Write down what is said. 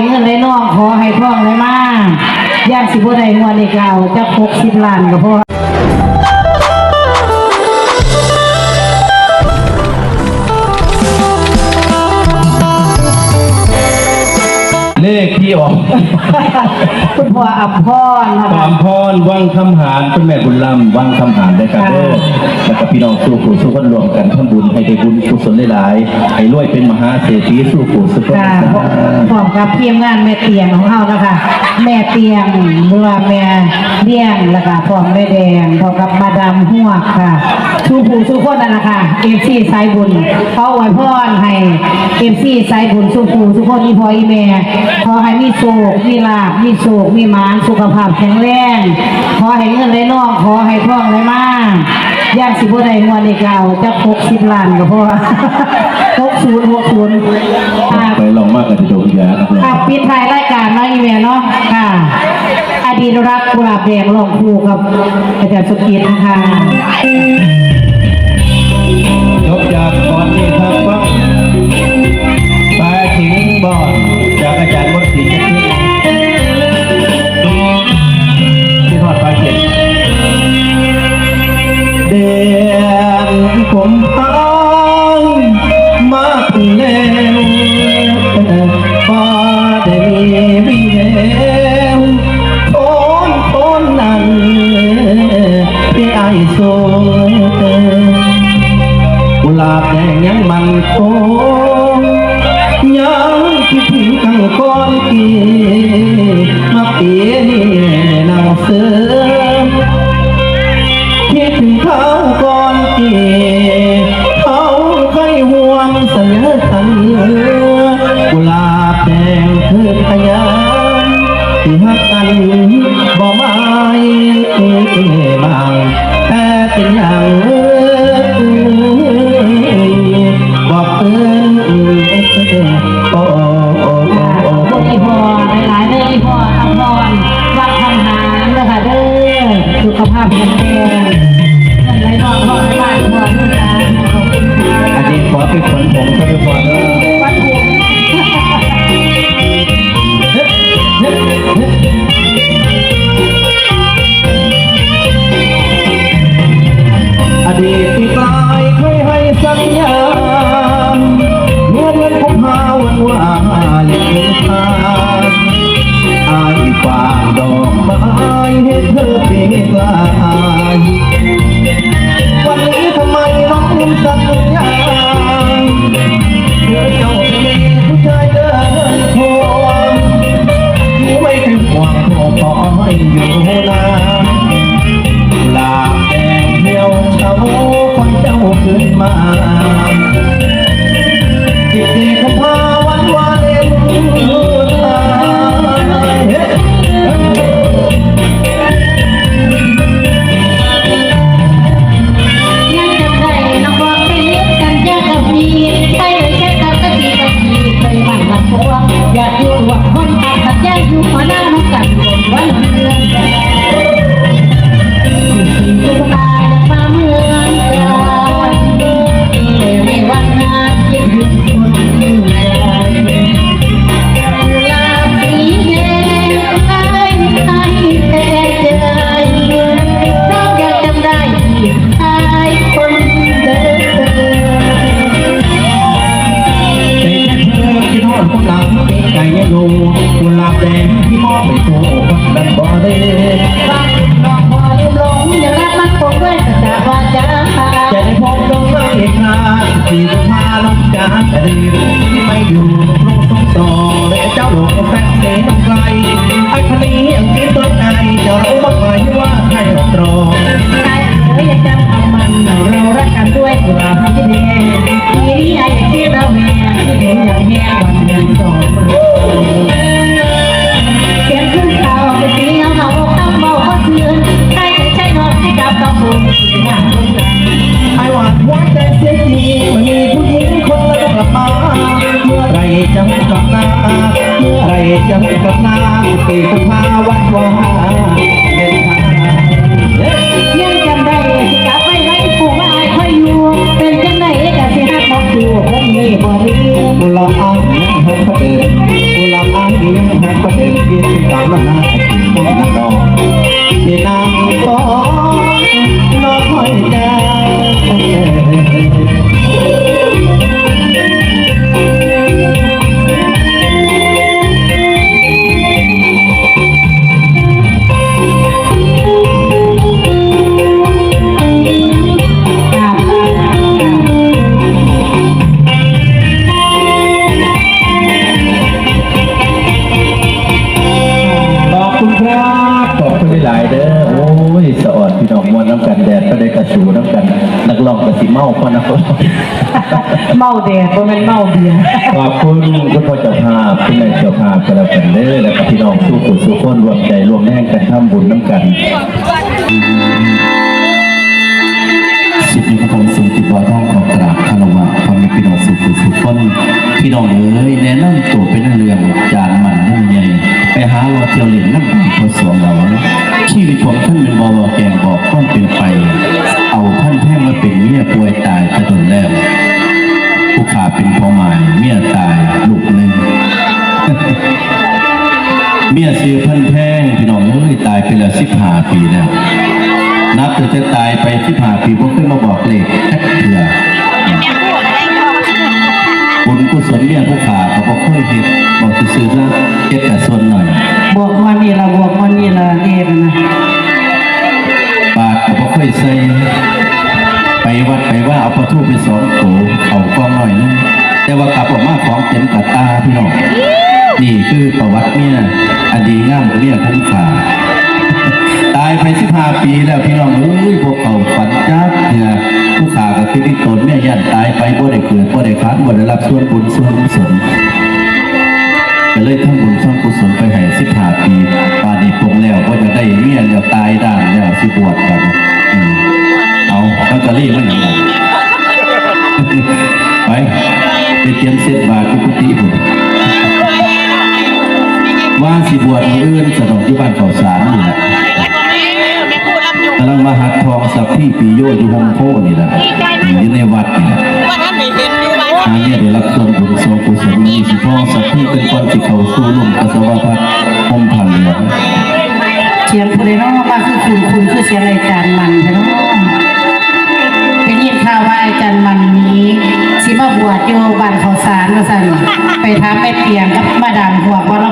เงินเลยน้องขอให้ท่องเลยมาย่างสิบ่ได้งวดอีกแล้วจะ60 ล้านก็พอเลขที่ออกคุณพ่ออัมพรนะคะอัมพรวังคำหารคุณแม่บุญลำวังคำหารได้ครับเด้อแล้วก็พี่น้องสู้ผู้สู้คนรวมกันทำบุญให้ได้บุญกุศลหลายๆให้รวยเป็นมหาเศรษฐีสู้ผู้สู้คนพร้อมกับทีมงานแม่เตียงของเรานะคะแม่เตียงหรือว่าแม่เลี้ยงแล้วก็พร้อมแม่แดงพร้อมกับมาดามหัวค่ะสู้ผู้สู้คนนั่นแหละค่ะFCสายบุญเขาอวยพรให้ FCสายบุญสู้ผู้สู้คนที่พ่ออีแม่ขอให้มีโชคมีลาภมีโชคมีหมานสุขภาพแข็งแรงขอให้เงินไหลน้องขอให้ท่องไหลมาย่างสิบ่ได้งวดอีกแล้วจะ60 ล้านก็พอ60ไปลองมากกับที่โดนยาครับปิดท้ายรายการน้อยอีเมลเนาะค่ะอดีตรักกุหลาบแดงลองคู่กับอาจารย์สุกิจนะคะยกจากก่อนนี้ครับว่าปลาถิงบอลจากอาจารย์มดศรีจะขึ้นที่ทอดปลาเข็มเดือนผมพังมากแล้วพอได้มีแล้วคนนั้นที่ไอ้โซ่กุหลาบแดงยังมันคงยังคิดถึงทั้งก้อนกีมาเปลี่ยนนางเสือคิดถึงเขาก้อนกีเขาเคยห่วงเสือสันกุหลาบแดงคือพยานที่หักกันบ่ไม่บางแต่เป็นอย่างบอกเตือนโอ้พวกอีพอหลายๆเด้ออีพออัมพรวัดคำหารนะคะเด้อสุขภาพแข็งแรงเงินไหลน้องขอให้บ้านพอทุกท่านขอบคุณค่ะอันนี้ขอเป็นผลผมก็จะพอแล้ววัดหุ่นอดีตที่กลายเคยให้สัญญาเมื่อเดือนกุมภาวันว่าเล็กทางอายฝากดอกไม้ให้เธอเป็นกลายวันนี้ทำไมน้องลืมสัญญาเธอเจ้าเป็นผู้ชายเดินทางที่ไม่เคยหวังขอให้อยู่นานลาแดงเหี่ยวเฉาคนเจ้าขึ้นมาจิตดีคำพาวันวาเลนตายยังจำได้น้องบอกเป็นเรื่องกันยากกับพี่ไปเลยแค่ตามกะทิกับพี่เคยมันมาทวงอยากอยู่หวังคนตาขัดแย้งอยู่หัวหน้าน้องกันวันเดือนสบายฟ้าเมืองกันในวันนาคิดถึงคนใจกุหลาบสีแดงไอ้แต่ใจน้องยังจำได้ไอ้คนเดิมที่ทอดคนหลังใจยังอยู่กุหลาบแดงที่มอบไปโชว์ดันบ่ได้รักน้องพอลืมหลงอย่ารักมันคงด้วยสัจจะวาจาใจพบต้องไม่ขาดที่จะพาลงจากทะเลที่ไม่อยู่ตรงต่อและเจ้าหลงแฟนเสียงไกลไอ้คนนี้ยังคิดตัวใจจะรู้บ้างไหมว่าใครตรงใครอย่าจำเอามันเรารักกันด้วยกุหลาบสีแดงทีนี้ไอ้ที่เราแม่ที่เห็นอย่างแห่วันเดือนสองเสียงขึ้นข่าวเป็นเสียงเขาต้องเบาเขาเตือนใครจะใช้นอนที่กับต้องบุญสีหน้าคนนั้นไอ้หวานหวานแต่เสียทีมันมีผู้หญิงคนละกลับมาเมื่อไรจะกลับมาเมื่อไรจะกลับมาตีสภาวัดวาเห็นทางยังจำได้สิกลับไปไว้ผู้ว่าไอ้ค่อยอยู่เป็นจังไดก็สิฮักบอกอยู่คนนี้บ่ดีกุหลาบอ่างยังเฮาเดินกุหลาบอ่างดี ตามมาหาคนนักดอกที่นางฟ้องน้องคอยใจ ขอบคุณครับขอบคุณหลายๆเด้อโอ้ยสะอดพี่น้องมวนน้ำกันแดดก็ได้กระชูน้ำกันนักร้องกระสีเมาพ่อนักร้อง เมาแดดบ่แม่นเมาเบียร์ ขอบคุณคุณพ่อเจ้าภาพคุณแม่เจ้าภาพกระเป็นเด้อและกับพี่น้องสู้ผู้สู้คนรวมใจรวมแรงกันทำบุญน้ำกันสุดนี้ก็คงสูงติดว่าต้องขอกราบคารวะความมีพี่น้องสู้ผู้สู้คนพี่น้องเอ้ยแนะนำตัวเป็นเรื่องจานมันเรื่องใหญ่ไปหาว่าเที่ยวเล่นน้ำมันพอสวงเราชีวิตของท่านเป็นบ่อแกงบอกต้องเป็นไปเอาท่านแท่งมาเป็นเมียป่วยตายกระโดดแล้วผู้ขาเป็นพ่อหมายเมียตายลูกหนึ่ง เมียซื้อพันแพงพี่น้องเอ้ยตายไปแล้ว15 ปีแล้วนับจนจะตายไป15 ปีพวกขึ้นมาบอกเลขแค่เถื่อบุญกุศลเมียผู้ขาเขาบอกเคยเห็นบอกซื้อๆแล้วเก็บแต่ส่วนหน่อย บวกมานี่ละบวกมานี่ละเรียกนะ บาทเขาบอกเคยใส่ไปวัดไปว่าเอาพระทูปไป2 โถเขากองหน่อยนึงแต่ว่ากลับออกมาของเต็มกับตาพี่น้องนี่คือประวัติเนี่ยอดีงามเรียกคุ้มค่าตายไป15 ปีแล้วพี่น้องเอ้ยพวกเขาฝันจักเนี่ยผู้ขากับพี่ที่ตนเนี่ยยันตายไปบ่ได้เกิดบ่ได้ค้านบ่ได้รับส่วนบุญส่วนกุศลก็เลยทำบุญสร้างกุศลไปให้15 ปีปาดีปงแล้วก็จะได้เมียแล้วตายด่างแล้วสิบวชกันเอาลอตเตอรี่มันอย่างไร ไปเตรียมเส้นบาทกุฏิผมว่าสิบวชมืออื่นสนองที่บ้านเขาสารนี่แหละกำลังมาหัดทองสับที่ปีโยอยู่ฮงโพนี่แหละอยู่ในวัดนี่แหละอันนี้ได้รับส่วนบุญส่วนกุศลมีสิทองสับที่เป็นคนที่เขาสู้ลุ่มกสวพัฒน์พมพันเหลือง เสียงคนเลยเนาะว่าคือคุณคือเสียงอาจารย์มันเนาะเป็นยินข่าวว่าอาจารย์มันนี้สิมาบวชอยู่บ้านเขาสารว่าซั่นไปถามแม่เปียงกับมาดามหัวว่าเรา